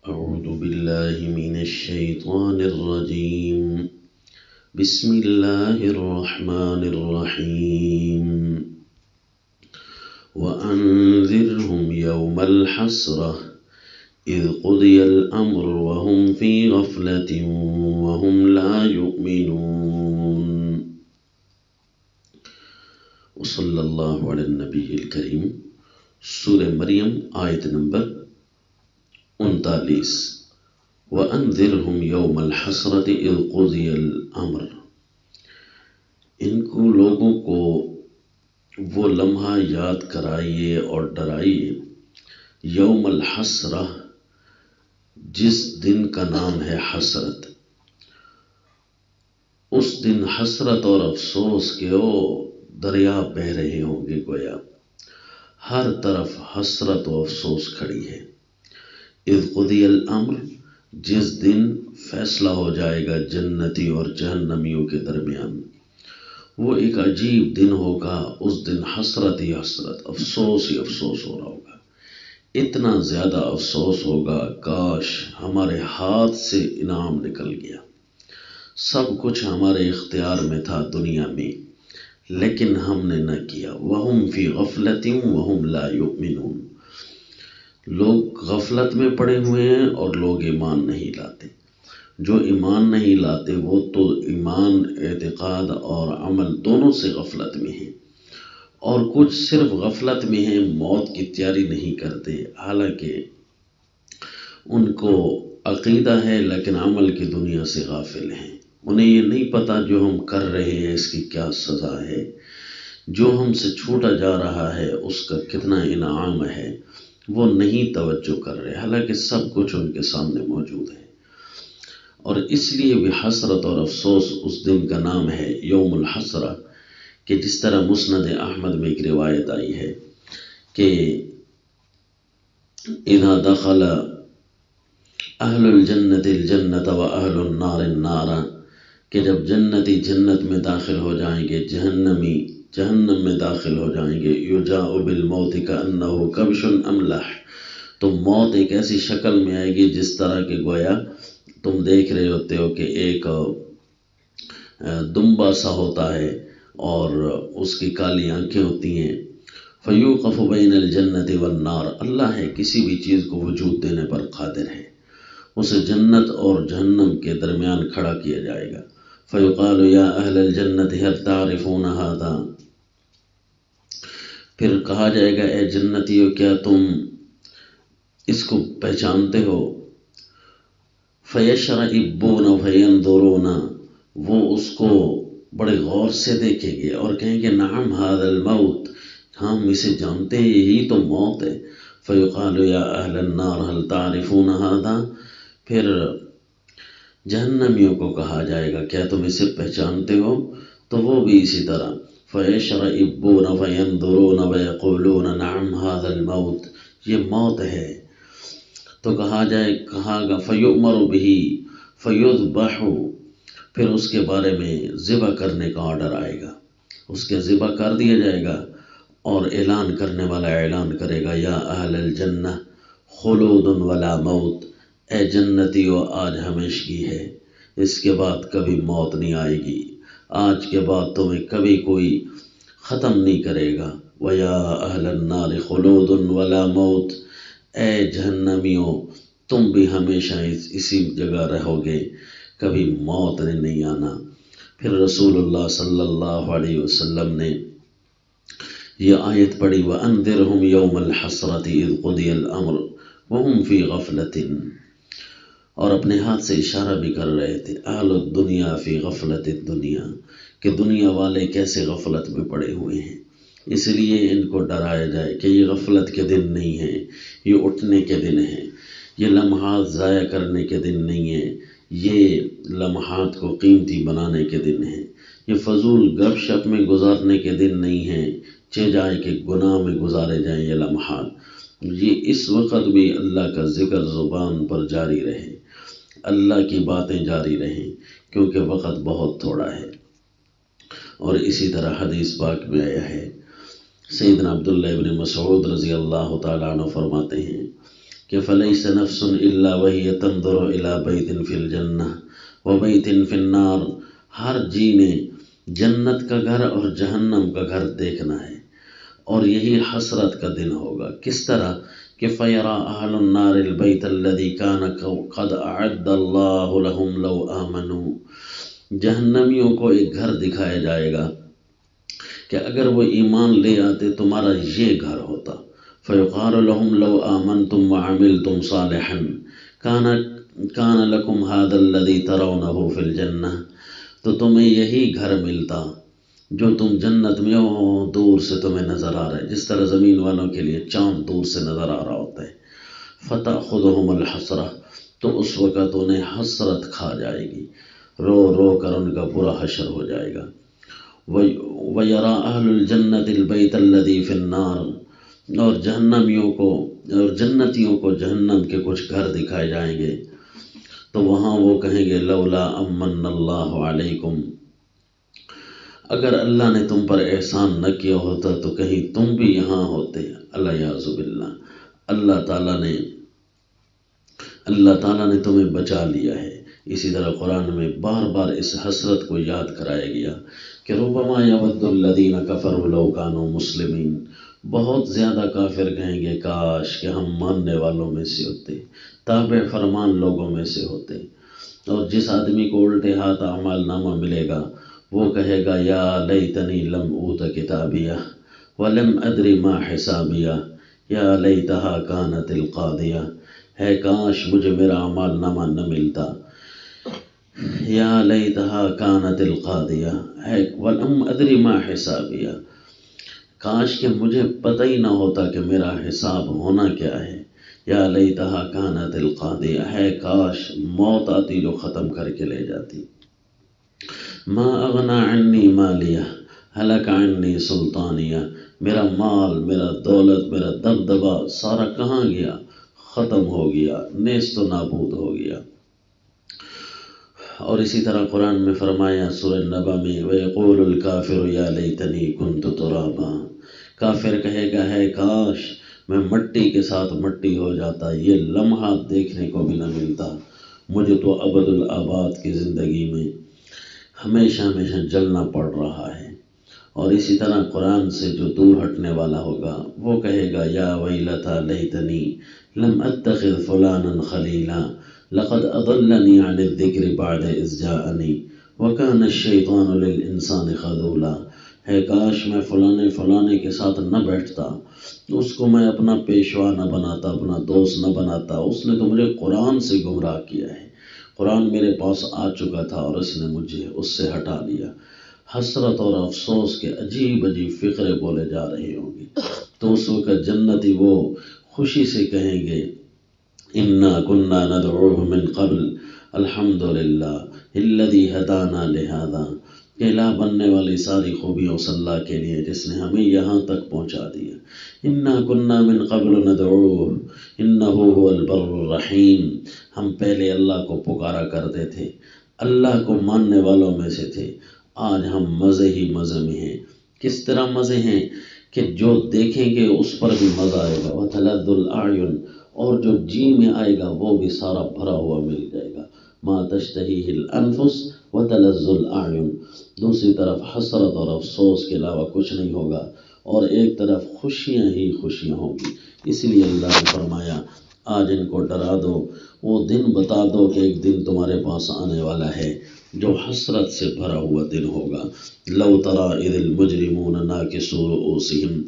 أعوذ بالله من الشيطان الرجيم. بسم الله الرحمن الرحيم. وأنذرهم يوم الحسرة إذ قضي الأمر وهم في غفلة وهم لا يؤمنون. وصلی اللہ علی النبی الکریم. سورہ مریم آیت نمبر 39. وَأَنذِرْهُمْ يَوْمَ الْحَسْرَةِ إِذْ قُضِيَ الْأَمْرُ. ان کو لوگوں کو وہ لمحہ یاد کرائیے اور ڈرائیے، یوم الحسرہ، جس دن کا نام ہے حسرت. اس دن حسرت اور افسوس کے دریا بہہ رہے ہوں گے، گویا ہر طرف حسرت و افسوس کھڑی ہے. اذ قضی الامر، جس دن فیصلہ ہو جائے گا جنتی اور جہنمیوں کے درمیان. وہ ایک عجیب دن ہوگا. اس دن حسرت ہی حسرت، افسوس ہی افسوس ہو رہا ہوگا. اتنا زیادہ افسوس ہوگا، کاش ہمارے ہاتھ سے انعام نکل گیا. سب کچھ ہمارے اختیار میں تھا دنیا میں، لیکن ہم نے نہ کیا. وَهُمْ فِي غَفْلَةٍ وَهُمْ لَا يُؤْمِنُونَ. لوگ غفلت میں پڑے ہوئے ہیں اور لوگ ایمان نہیں لاتے. جو ایمان نہیں لاتے وہ تو ایمان، اعتقاد اور عمل دونوں سے غفلت میں ہیں، اور کچھ صرف غفلت میں ہیں، موت کی تیاری نہیں کرتے، حالانکہ ان کو عقیدہ ہے لیکن عمل کی دنیا سے غافل ہیں. انہیں یہ نہیں پتا جو ہم کر رہے ہیں اس کی کیا سزا ہے، جو ہم سے چھوٹا جا رہا ہے اس کا کتنا انعام ہے، وہ نہیں توجہ کر رہے، حالانکہ سب کچھ ان کے سامنے موجود ہے. اور اس لیے بھی حسرت اور افسوس اس دن کا نام ہے یوم الحسرہ، کہ جس طرح مسند احمد میں ایک روایت آئی ہے کہ اذا دخل اہل الجنت الجنت و اہل النار النار، کہ جب جنتی جنت میں داخل ہو جائیں گے، جہنمی جہنم میں داخل ہو جائیں گے، یجاء بالموت کأنہ کبش املح، تو موت ایک ایسی شکل میں آئے گی جس طرح کہ گویا تم دیکھ رہے ہوتے ہو کہ ایک دمبا سا ہوتا ہے اور اس کی کالی آنکھیں ہوتی ہیں. فیوقف بین الجنت والنار، اللہ ہے کسی بھی چیز کو وجود دینے پر قادر ہے. اسے جنت اور جہنم کے درمیان کھڑا کیا جائے گا. فیقال یا اہل الجنت هل تعرفون هذا، پھر کہا جائے گا اے جنتیو کیا تم اس کو پہچانتے ہو. فیشرئبون فینظرون، وہ اس کو بڑے غور سے دیکھیں گے اور کہیں گے نعم هذا الموت، ہم اسے جانتے ہیں، یہی تو موت ہے. فیقال یا اہل النار هل تعرفون هذا، پھر جہنمیوں کو کہا جائے گا کیا تم اسے پہچانتے ہو، تو وہ بھی اسی طرح فیشرئبون فینظرون ویقولون نعم هذا الموت، یہ موت ہے. تو کہا گا فیؤمر به فیذبح، پھر اس کے بارے میں ذبح کرنے کا آرڈر آئے گا، اس کے ذبح کر دیا جائے گا، اور اعلان کرنے والا اعلان کرے گا یا اہل الجنہ خلود ولا موت، اے جنتیو آج ہمیشگی ہے، اس کے بعد کبھی موت نہیں آئے گی، آج کے بعد تمہیں کبھی کوئی ختم نہیں کرے گا. ویا اہل النار خلود ولا موت، اے جہنمیوں تم بھی ہمیشہ اسی جگہ رہو گے، کبھی موت نے نہیں آنا. پھر رسول اللہ صلی اللہ علیہ وسلم نے یہ آیت پڑھی وَأَنذِرْهُمْ يَوْمَ الْحَسْرَةِ إِذْ قُضِيَ الْأَمْرُ وَهُمْ فِي غَفْلَةٍ، اور اپنے ہاتھ سے اشارہ بھی کر رہے تھے اہل الدنیا فی غفلت الدنیا، کہ دنیا والے کیسے غفلت میں پڑے ہوئے ہیں. اس لیے ان کو ڈرایا جائے کہ یہ غفلت کے دن نہیں ہیں، یہ اٹھنے کے دن ہیں، یہ لمحات ضائع کرنے کے دن نہیں ہیں، یہ لمحات کو قیمتی بنانے کے دن ہیں، یہ فضول گپ شپ میں گزارنے کے دن نہیں ہیں، جائے کہ گناہ میں گزارے جائیں یہ لمحات. یہ اس وقت بھی اللہ کا ذکر زبان پر جاری رہے، اللہ کی باتیں جاری رہیں، کیونکہ وقت بہت تھوڑا ہے. اور اسی طرح حدیث پاک میں آیا ہے، سیدنا عبداللہ ابن مسعود رضی اللہ تعالیٰ عنہ فرماتے ہیں کہ فلیس نفس الا وہی تنظر الی بیت فی الجنہ وبیت فی النار، ہر جی نے جنت کا گھر اور جہنم کا گھر دیکھنا ہے، اور یہی حسرت کا دن ہوگا۔ کس طرح کہ فَيَرَى أَهْلُ النَّارِ الْبَيْتَ الَّذِي كَانَ قَدْ أَعَدَّ اللَّهُ لَهُمْ لَوْ آمَنُوا، جہنمیوں کو ایک گھر دکھایا جائے گا کہ اگر وہ ایمان لے آتے تمہارا یہ گھر ہوتا۔ فَيُقَالُ لَهُمْ لَوْ آمَنْتُمْ وَعَمِلْتُمْ صَالِحًا كَانَ لَكُمْ هَذَا الَّذِي تَرَوْنَهُ فِي الْجَنَّةِ، تو تمہیں یہی گھر ملتا جو تم جنت میں دور سے تمہیں نظر آ رہا ہے، جس طرح زمین والوں کے لیے چاند دور سے نظر آ رہا ہوتا ہے۔ فَتَأْخُذُهُمُ الْحَسْرَةُ، تو اس وقت انہیں حسرت کھا جائے گی، رو رو کر ان کا برا حشر ہو جائے گا۔ وَيَرَى أَهْلُ الْجَنَّةِ الْبَيْتَ الَّذِي فِي النَّارِ، اور جنتیوں کو جہنم کے کچھ گھر دکھائے جائیں گے، تو وہاں وہ کہیں گے لولا امن اللہ علیکم، اگر اللہ نے تم پر احسان نہ کیا ہوتا تو کہیں تم بھی یہاں ہوتے، الیاذ باللہ۔ اللہ تعالیٰ نے تمہیں بچا لیا ہے۔ اسی طرح قرآن میں بار بار اس حسرت کو یاد کرایا گیا کہ ربما یود الذین کفروا لو کانوا مسلمین، بہت زیادہ کافر کہیں گے کاش کہ ہم ماننے والوں میں سے ہوتے، تابع فرمان لوگوں میں سے ہوتے۔ اور جس آدمی کو الٹے ہاتھ اعمال نامہ ملے گا وہ کہے گا یا لیتنی لم اوت کتابیہ ولم ادری ما حسابیہ یا لیتہا کانت القاضیہ، ہے کاش مجھے میرا اعمال نامہ نہ ملتا، یا لیتہا کانت القاضیہ، ہے ولم ادری ما حسابیہ، کاش کہ مجھے پتہ ہی نہ ہوتا کہ میرا حساب ہونا کیا ہے، یا لیتہا کانت القاضیہ، ہے کاش موت آتی جو ختم کر کے لے جاتی۔ ما اغنا عنی مالیہ ہلک عنی سلطانیہ، میرا مال، میرا دولت، میرا دبدبہ سارا کہاں گیا؟ ختم ہو گیا، نیست و نابود ہو گیا۔ اور اسی طرح قرآن میں فرمایا سورہ نبا میں وَيَقُولُ الْكَافِرُ يَا لَيْتَنِي كُنْتُ تُرَابًا، کافر کہے گا ہے کاش میں مٹی کے ساتھ مٹی ہو جاتا، یہ لمحہ دیکھنے کو بھی نہ ملتا، مجھے تو ابد الآباد کی زندگی میں ہمیشہ ہمیشہ جلنا پڑ رہا ہے۔ اور اسی طرح قرآن سے جو دور ہٹنے والا ہوگا وہ کہے گا یا ویلتیٰ لیتنی لم اتخذ فلانا خلیلا لقد اضلنی عن الذکر بعد اذ جاءنی وکان الشیطان للانسان خذولا، ہے کاش میں فلانے کے ساتھ نہ بیٹھتا، اس کو میں اپنا پیشوا نہ بناتا، اپنا دوست نہ بناتا، اس نے تو مجھے قرآن سے گمراہ کیا ہے، قرآن میرے پاس آ چکا تھا اور اس نے مجھے اس سے ہٹا لیا۔ حسرت اور افسوس کے عجیب عجیب فقرے بولے جا رہے ہوں گے، تو اس وقت جنتی وہ خوشی سے کہیں گے انا کنا ندعوہ من قبل الحمدللہ الذی ہدانا لہذا، کہ الہ بننے والی ساری خوبیوں اس اللہ کے لیے جس نے ہمیں یہاں تک پہنچا دیا۔ انا کنا من قبل ندعوہ انہ هو البر الرحیم، ہم پہلے اللہ کو پکارا کرتے تھے، اللہ کو ماننے والوں میں سے تھے، آج ہم مزے ہی مزے میں ہیں۔ کس طرح مزے ہیں کہ جو دیکھیں گے اس پر بھی مزہ آئے گا، وَتَلَذُّ الْأَعْيُنُ، اور جو جی میں آئے گا وہ بھی سارا بھرا ہوا مل جائے گا، مَا تَشْتَهِيهِ الْأَنفُسُ وَتَلَذُّ الْأَعْيُنُ، دوسری طرف حسرت اور افسوس کے علاوہ کچھ نہیں ہوگا، اور ایک طرف خوشیاں ہی خوشیاں ہوں گی۔ اس لیے اللہ نے فرمایا آج ان کو ڈرا دو، وہ دن بتا دو کہ ایک دن تمہارے پاس آنے والا ہے جو حسرت سے بھرا ہوا دن ہوگا۔ لو تری اذ المجرمون ناکسوا رؤوسہم،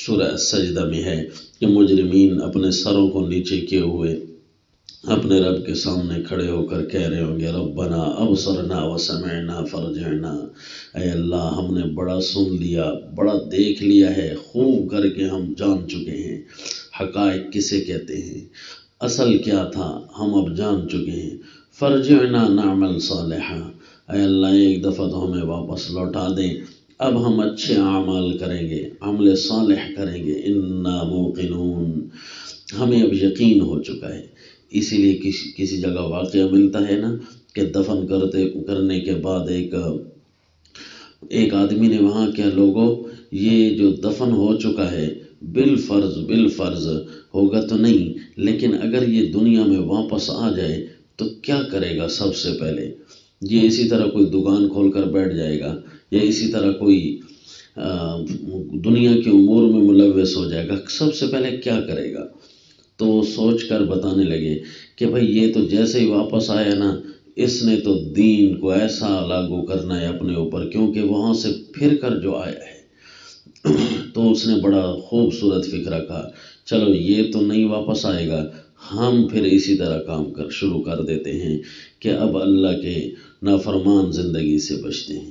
سورہ سجدہ میں ہے کہ مجرمین اپنے سروں کو نیچے کیے ہوئے اپنے رب کے سامنے کھڑے ہو کر کہہ رہے ہوں گے ربنا ابصرنا وسمعنا فرجعنا، اے اللہ ہم نے بڑا سن لیا، بڑا دیکھ لیا ہے، خوب کر کے ہم جان چکے ہیں حقائق کسے کہتے ہیں، اصل کیا تھا ہم اب جان چکے ہیں، فرجعنا نعمل صالحا، اے اللہ ایک دفعہ تو ہمیں واپس لوٹا دیں، اب ہم اچھے اعمال کریں گے، عمل صالح کریں گے، انا موقنون، ہمیں اب یقین ہو چکا ہے۔ اسی لیے کسی جگہ واقعہ ملتا ہے نا کہ دفن کرنے کے بعد ایک آدمی نے وہاں کیا لوگوں یہ جو دفن ہو چکا ہے بالفرض ہوگا تو نہیں، لیکن اگر یہ دنیا میں واپس آ جائے تو کیا کرے گا؟ سب سے پہلے یہ اسی طرح کوئی دکان کھول کر بیٹھ جائے گا، یا اسی طرح کوئی دنیا کے امور میں ملوث ہو جائے گا، سب سے پہلے کیا کرے گا؟ تو وہ سوچ کر بتانے لگے کہ بھائی یہ تو جیسے ہی واپس آیا نا، اس نے تو دین کو ایسا لاگو کرنا ہے اپنے اوپر، کیونکہ وہاں سے پھر کر جو آیا ہے۔ تو اس نے بڑا خوبصورت فکرہ کہا، چلو یہ تو نہیں واپس آئے گا، ہم پھر اسی طرح کام شروع کر دیتے ہیں کہ اب اللہ کے نافرمان زندگی سے بچتے ہیں۔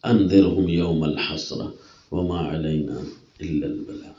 انذرہم یوم الحسرہ وما علینا الا البلاغ۔